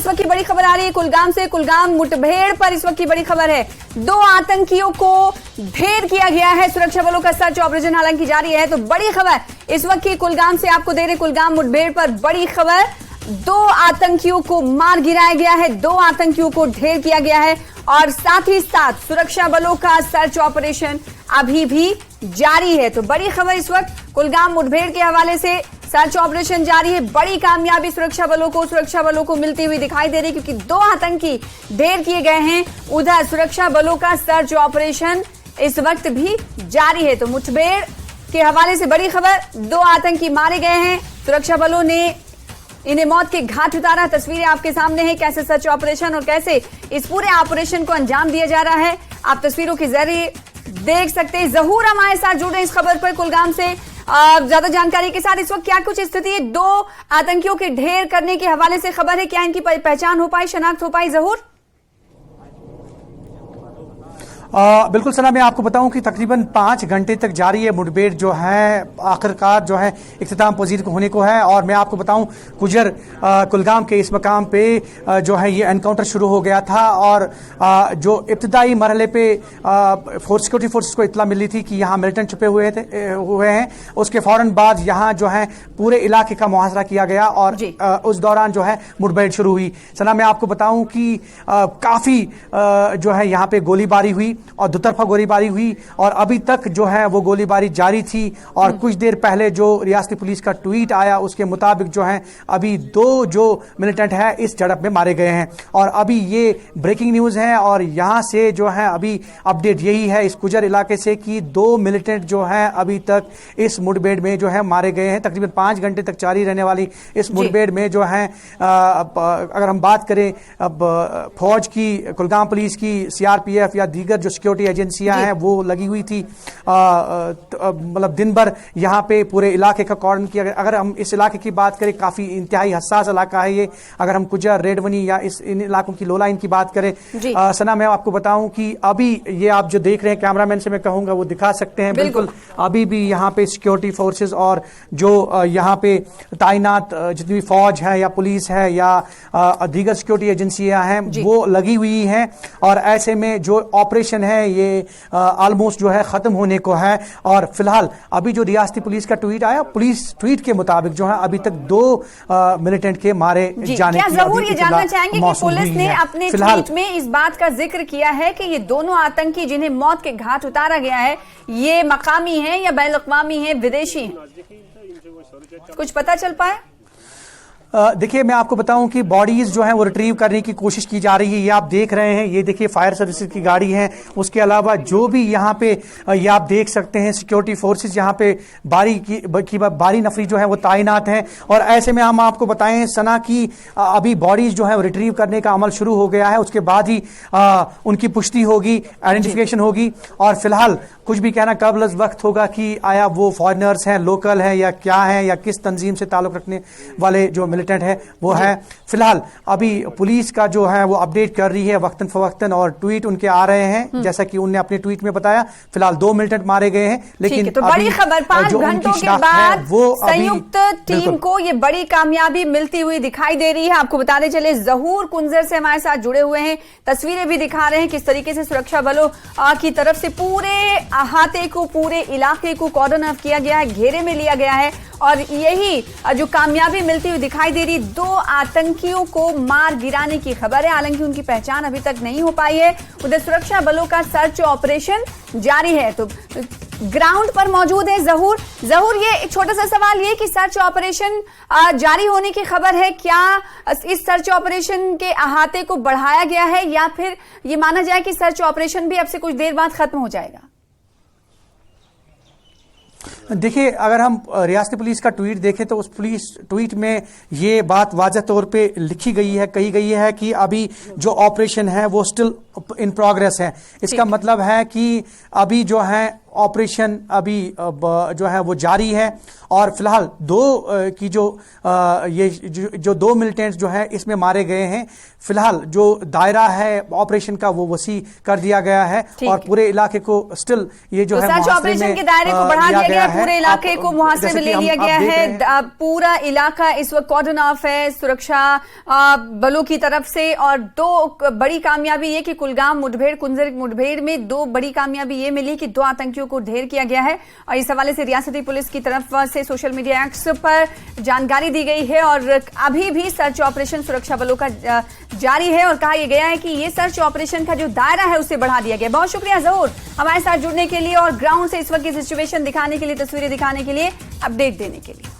इस वक्त की बड़ी खबर आ रही है कुलगाम से। कुलगाम मुठभेड़ पर इस वक्त की बड़ी खबर है। 2 आतंकियों को ढेर किया गया है। सुरक्षा बलों का सर्च ऑपरेशन हालांकि जारी है। तो बड़ी खबर इस वक्त की कुलगाम से आपको दे रहे। कुलगाम मुठभेड़ पर बड़ी खबर, 2 आतंकियों को मार गिराया गया है, 2 आतंकियों को ढेर किया गया है और साथ ही साथ सुरक्षा बलों का सर्च ऑपरेशन अभी भी जारी है। तो बड़ी खबर इस वक्त कुलगाम मुठभेड़ के हवाले से, सर्च ऑपरेशन जारी है। बड़ी कामयाबी सुरक्षा बलों को मिलती हुई दिखाई दे रही है, क्योंकि 2 आतंकी ढेर किए गए हैं। उधर सुरक्षा बलों का सर्च ऑपरेशन इस वक्त भी जारी है। तो मुठभेड़ के हवाले से बड़ी खबर, 2 आतंकी मारे गए हैं। सुरक्षा बलों ने इन्हें मौत के घाट उतारा। तस्वीरें आपके सामने हैं, कैसे सर्च ऑपरेशन और कैसे इस पूरे ऑपरेशन को अंजाम दिया जा रहा है, आप तस्वीरों के जरिए देख सकते हैं। जहूर हमारे साथ जुड़े इस खबर पर कुलगाम से ज्यादा जानकारी के साथ। इस वक्त क्या कुछ स्थिति है? 2 आतंकियों के ढेर करने के हवाले से खबर है, क्या इनकी पहचान हो पाई, शनाख्त हो पाई? जहूर बिल्कुल सना, मैं आपको बताऊं कि तकरीबन 5 घंटे तक जारी है मुठभेड़ जो है, आखिरकार जो है इख्तिताम पजीर होने को है। और मैं आपको बताऊं कुजर कुलगाम के इस मकाम पे जो है ये एनकाउंटर शुरू हो गया था। और जो इब्तदाई मरहले पे सिक्योरिटी फोर्सेस को इत्तला मिली थी कि यहाँ मिलिटेंट छुपे हुए हैं, उसके फौरन बाद यहाँ जो है पूरे इलाके का मुहासरा किया गया और उस दौरान जो है मुठभेड़ शुरू हुई। सना, मैं आपको बताऊं कि काफी जो है यहाँ पे गोलीबारी हुई और दुतरफा गोलीबारी हुई और अभी तक जो है वो गोलीबारी जारी थी। और कुछ देर पहले जो रियासती पुलिस का ट्वीट आया उसके मुताबिक जो है अभी 2 जो मिलिटेंट है इस झड़प में मारे गए हैं। और अभी ये ब्रेकिंग न्यूज है और यहां से जो है अभी अपडेट यही है इस कुजर इलाके से कि 2 मिलिटेंट जो है अभी तक इस मुठभेड़ में जो है मारे गए हैं। तकरीबन 5 घंटे तक जारी रहने वाली इस मुठभेड़ में जो है अगर हम बात करें अब फौज की, कुलगाम पुलिस की, सीआरपीएफ या दीगर जो सिक्योरिटी एजेंसियां हैं वो लगी हुई थी। मतलब दिन भर यहाँ पे पूरे इलाके का कॉर्डन किया गया। अगर हम इस इलाके की बात करें, काफी इंतहाई हसास इलाका है ये। अगर हम कुजर, रेडवनी या इन इलाकों की लोलाइन की बात करें, सना, मैं आपको बताऊं कि अभी ये आप जो देख रहे हैं, कैमरामैन से मैं कहूंगा वो दिखा सकते हैं, बिल्कुल अभी भी यहाँ पे सिक्योरिटी फोर्सेज और जो यहाँ पे तैनात जितनी भी फौज है या पुलिस है या दीगर सिक्योरिटी एजेंसियां हैं वो लगी हुई हैं। और ऐसे में जो ऑपरेशन है ये ऑलमोस्ट जो है खत्म होने को है। और फिलहाल अभी जो रियासती पुलिस का ट्वीट आया, पुलिस ट्वीट के मुताबिक जो है अभी तक 2 मिलिटेंट के मारे जाने की जरूर ये जानना चाहेंगे कि पुलिस ने अपने ट्वीट में इस बात का जिक्र किया है कि ये दोनों आतंकी जिन्हें मौत के घाट उतारा गया है ये मकामी हैं या बैनुल-अक़वामी हैं, विदेशी हैं, कुछ पता चल पाया? देखिए, मैं आपको बताऊं कि बॉडीज जो हैं वो रिट्रीव करने की कोशिश की जा रही है। ये आप देख रहे हैं, ये देखिए फायर सर्विसेज की गाड़ी है। उसके अलावा जो भी यहाँ पे ये आप देख सकते हैं सिक्योरिटी फोर्सेस यहाँ पे बारी नफरी जो है वो तैनात हैं। और ऐसे में हम आपको बताएं सना कि अभी बॉडीज जो है वो रिट्रीव करने का अमल शुरू हो गया है। उसके बाद ही उनकी पुष्टि होगी, आइडेंटिफिकेशन होगी। और फिलहाल कुछ भी कहना कबल वक्त होगा कि आया वो फॉरेनर्स हैं, लोकल हैं या क्या हैं या किस तंजीम से ताल्लुक रखने वाले जो मिलिटेंट है वो है। फिलहाल अभी पुलिस का जो है वो अपडेट कर रही है वक्तन फवक्तन और ट्वीट उनके आ रहे हैं, जैसा कि उन्होंने अपने ट्वीट में बताया। फिलहाल 2 मिलिटेंट मारे गए हैं, लेकिन तो बड़ी खबर, 5 घंटों के बाद संयुक्त टीम को ये बड़ी कामयाबी मिलती हुई दिखाई दे रही है। आपको बताते चले, जहूर कुंजर से हमारे साथ जुड़े हुए हैं, तस्वीरें भी दिखा रहे हैं किस तरीके से सुरक्षा बलों की तरफ से पूरे अहाते को, पूरे इलाके को कॉर्डन ऑफ किया गया है, घेरे में लिया गया है। और यही जो कामयाबी मिलती हुई दिखाई दे रही, 2 आतंकियों को मार गिराने की खबर है। हालांकि उनकी पहचान अभी तक नहीं हो पाई है। उधर सुरक्षा बलों का सर्च ऑपरेशन जारी है। तो ग्राउंड पर मौजूद है जहूर। ये एक छोटा सा सवाल ये कि सर्च ऑपरेशन जारी होने की खबर है, क्या इस सर्च ऑपरेशन के अहाते को बढ़ाया गया है या फिर ये माना जाए कि सर्च ऑपरेशन भी अब से कुछ देर बाद खत्म हो जाएगा? देखिए, अगर हम रियासती पुलिस का ट्वीट देखें तो उस पुलिस ट्वीट में ये बात वाज़ह तौर पे लिखी गई है, कही गई है कि अभी जो ऑपरेशन है वो स्टिल इन प्रोग्रेस है। इसका मतलब है कि अभी जो है ऑपरेशन अभी जो है वो जारी है और फिलहाल की जो दो मिलिटेंट्स जो है इसमें मारे गए हैं। फिलहाल जो दायरा है ऑपरेशन का वो वसी कर दिया गया है और पूरे इलाके को स्टिल ये जो है सर्च ऑपरेशन के दायरे को बढ़ा दिया गया है, पूरे इलाके को मुहासरे में ले लिया गया है। पूरा इलाका इस वक्त कॉर्डन ऑफ है सुरक्षा बलों की तरफ से। और दो बड़ी कामयाबी ये कि कुलगाम मुठभेड़ कुंजर मुठभेड़ में दो बड़ी कामयाबी ये मिली कि 2 आतंकियों को ढेर किया गया है और इस हवाले से रियासती पुलिस की तरफ से सोशल मीडिया एक्स पर जानकारी दी गई है और अभी भी सर्च ऑपरेशन सुरक्षा बलों का जारी है और कहा यह गया है कि ये सर्च ऑपरेशन का जो दायरा है उसे बढ़ा दिया गया। बहुत शुक्रिया ज़हूर हमारे साथ जुड़ने के लिए और ग्राउंड से इस वक्त की सिचुएशन दिखाने के लिए, तस्वीरें दिखाने के लिए, अपडेट देने के लिए।